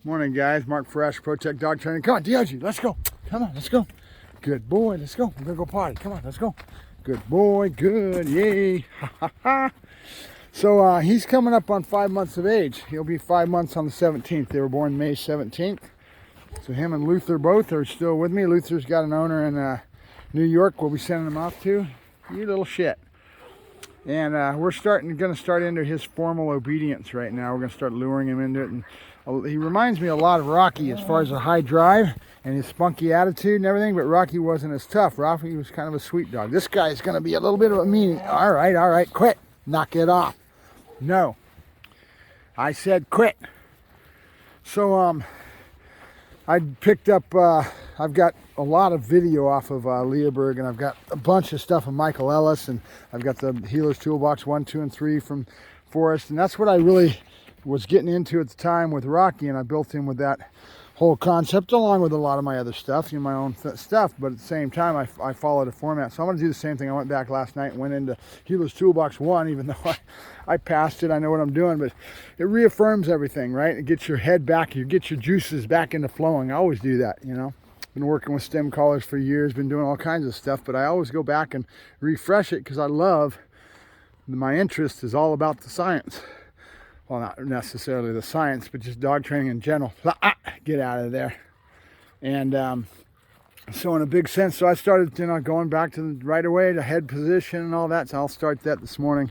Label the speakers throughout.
Speaker 1: Morning, guys. Mark Ferrasci, Protect Dog Training. Come on, DiOGi, let's go. Come on, let's go. Good boy, let's go. We're gonna go potty. Come on, let's go. Good boy, good, yay. Ha ha ha. So he's coming up on 5 months of age. He'll be 5 months on the 17th. They were born May 17th. So him and Luther both are still with me. Luther's got an owner in New York we'll be sending him off to. You little shit. And we're gonna start into his formal obedience right now. We're gonna start luring him into it, and he reminds me a lot of Rocky as far as a high drive and his spunky attitude and everything, but Rocky wasn't as tough. Rocky was kind of a sweet dog. This guy's gonna be a little bit of a mean. All right, quit. Knock it off. No. I said quit. So I picked up, I've got a lot of video off of Leaberg, and I've got a bunch of stuff of Michael Ellis, and I've got the Healer's Toolbox 1, 2, and 3 from Forrest, and that's what I really was getting into at the time with Rocky, and I built him with that whole concept along with a lot of my other stuff, my own stuff, but at the same time I followed a format. So I'm going to do the same thing. I went back last night and went into Healer's Toolbox 1, even though I passed it. I know what I'm doing, but it reaffirms everything, right? It gets your head back, you get your juices back into flowing. I always do that, Been working with stem collars for years, been doing all kinds of stuff, but I always go back and refresh it because I love, my interest is all about the science. Well, not necessarily the science, but just dog training in general. Get out of there. And so in a big sense, so I started, going back to right away to head position and all that. So I'll start that this morning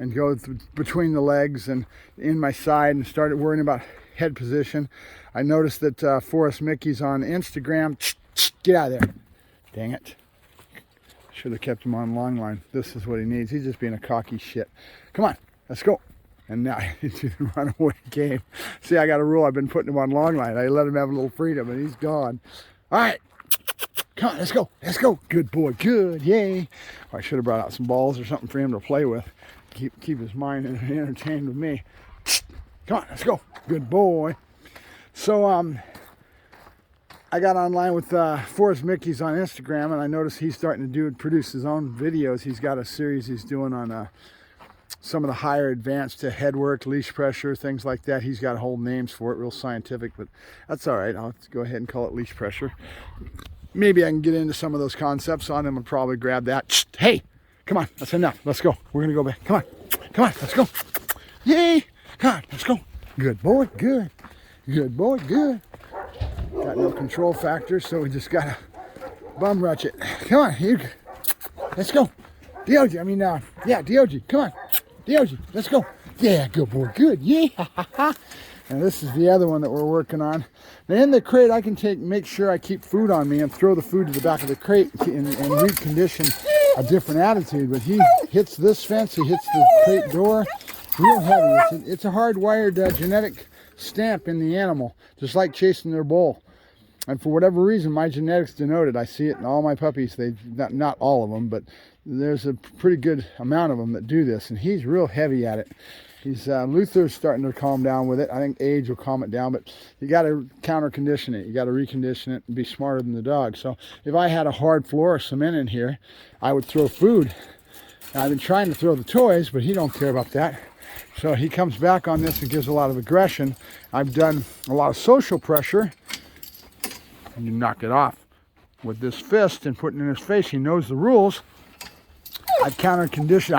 Speaker 1: and go between the legs and in my side and started worrying about head position. I noticed that Forrest Micke's on Instagram. Get out of there. Dang it. Should have kept him on long line. This is what he needs. He's just being a cocky shit. Come on, let's go. And now he's in the runaway game. See, I got a rule. I've been putting him on long line. I let him have a little freedom, and he's gone. All right. Come on, let's go. Let's go. Good boy. Good. Yay. I should have brought out some balls or something for him to play with. Keep his mind entertained with me. Come on, let's go. Good boy. So, I got online with Forrest Micke's on Instagram, and I noticed he's starting to produce his own videos. He's got a series he's doing on some of the higher advanced head work, leash pressure, things like that. He's got whole names for it, real scientific, but that's all right. I'll go ahead and call it leash pressure. Maybe I can get into some of those concepts on him and probably grab that. Hey, come on, that's enough. Let's go. We're gonna go back. Come on, let's go. Yay! Come on, let's go. Good boy, good. Good boy, good. Got no control factor, so we just gotta bum rush it. Come on, let's go. DiOGi, DiOGi, come on. DiOGi, let's go. Yeah, good boy, good. Yeah. And this is the other one that we're working on. Now in the crate, I can make sure I keep food on me and throw the food to the back of the crate and recondition a different attitude. But he hits this fence, he hits the crate door, real heavy. It's a hardwired genetic stamp in the animal, just like chasing their bull. And for whatever reason, my genetics denote it. I see it in all my puppies. Not all of them, but there's a pretty good amount of them that do this. And he's real heavy at it. Luther's starting to calm down with it. I think age will calm it down, but you got to counter condition it. You got to recondition it and be smarter than the dog. So if I had a hard floor of cement in here, I would throw food. Now, I've been trying to throw the toys, but he don't care about that. So he comes back on this and gives a lot of aggression. I've done a lot of social pressure. And you knock it off with this fist and putting it in his face. He knows the rules. I counter condition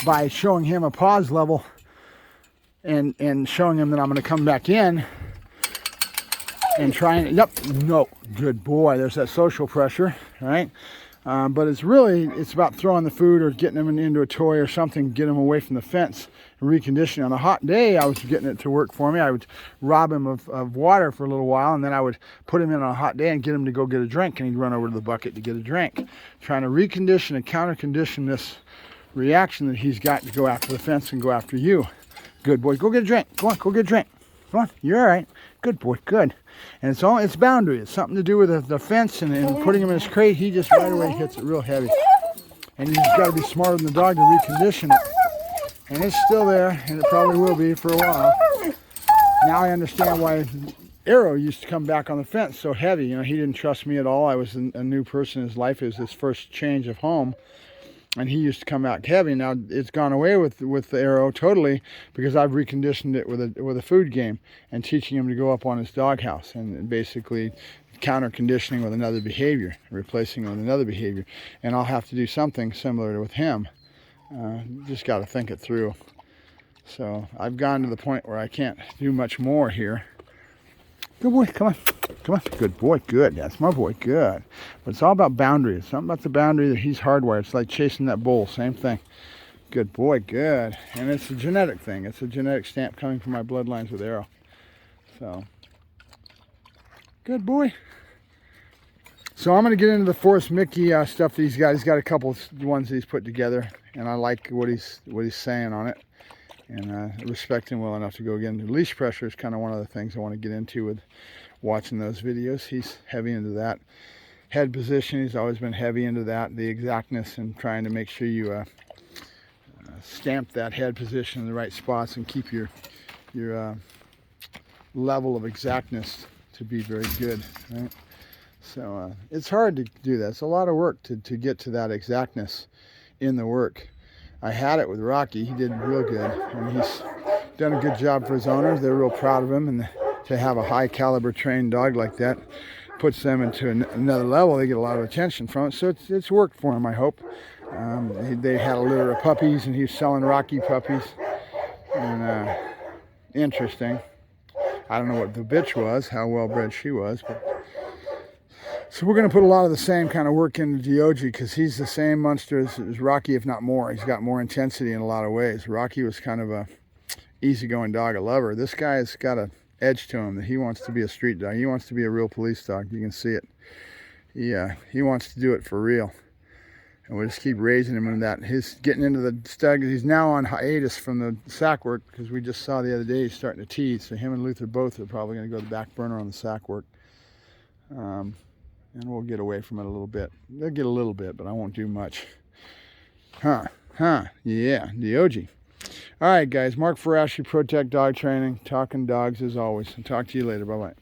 Speaker 1: by showing him a pause level and showing him that I'm going to come back in and trying. No, good boy. There's that social pressure, right? But it's about throwing the food or getting him into a toy or something, get him away from the fence and reconditioning. On a hot day, I was getting it to work for me. I would rob him of water for a little while, and then I would put him in on a hot day and get him to go get a drink, and he'd run over to the bucket to get a drink. Trying to recondition and counter condition this reaction that he's got to go after the fence and go after you. Good boy. Go get a drink. Go on, go get a drink. Come on, you're all right. Good boy, good. And it's boundary. It's something to do with the fence and putting him in his crate. He just right away hits it real heavy. And you've got to be smarter than the dog to recondition it. And it's still there, and it probably will be for a while. Now I understand why Arrow used to come back on the fence so heavy. He didn't trust me at all. I was a new person in his life. It was his first change of home. and he used to come out heavy. Now it's gone away with the arrow totally because I've reconditioned it with a food game and teaching him to go up on his doghouse and basically counter conditioning with another behavior, replacing it with another behavior. And I'll have to do something similar with him. Just got to think it through. So I've gone to the point where I can't do much more here. Good boy, come on. Come on, good boy, good. That's my boy, good. But it's all about boundaries. Something about the boundary that he's hardwired. It's like chasing that bull, same thing. Good boy, good. And it's a genetic thing. It's a genetic stamp coming from my bloodlines with arrow. So, good boy. So I'm going to get into the Forrest Micke stuff that he's got. He's got a couple of ones that he's put together, and I like what he's saying on it. And I respect him well enough to go get into leash pressure is kind of one of the things I want to get into with watching those videos. He's heavy into that. Head position, he's always been heavy into that. The exactness and trying to make sure you stamp that head position in the right spots and keep your level of exactness to be very good, right? So it's hard to do that. It's a lot of work to get to that exactness in the work. I had it with Rocky. He did real good, and he's done a good job for his owners. They're real proud of him, and to have a high caliber trained dog like that puts them into another level. They get a lot of attention from it, so it's worked for him, I hope. They had a litter of puppies, and he was selling Rocky puppies, and interesting. I don't know what the bitch was, how well bred she was, but so we're going to put a lot of the same kind of work into DiOGi because he's the same monster as Rocky, if not more. He's got more intensity in a lot of ways. Rocky was kind of a easygoing dog, a lover. This guy's got an edge to him that he wants to be a street dog. He wants to be a real police dog. You can see it. He wants to do it for real. And we'll just keep raising him in that. He's getting into the stag. He's now on hiatus from the sack work because we just saw the other day he's starting to tease. So him and Luther both are probably going to go to the back burner on the sack work. And we'll get away from it a little bit. They'll get a little bit, but I won't do much. Yeah, DiOGi. All right, guys, Mark Ferrasci, Protect Dog Training, talking dogs as always. I'll talk to you later. Bye-bye.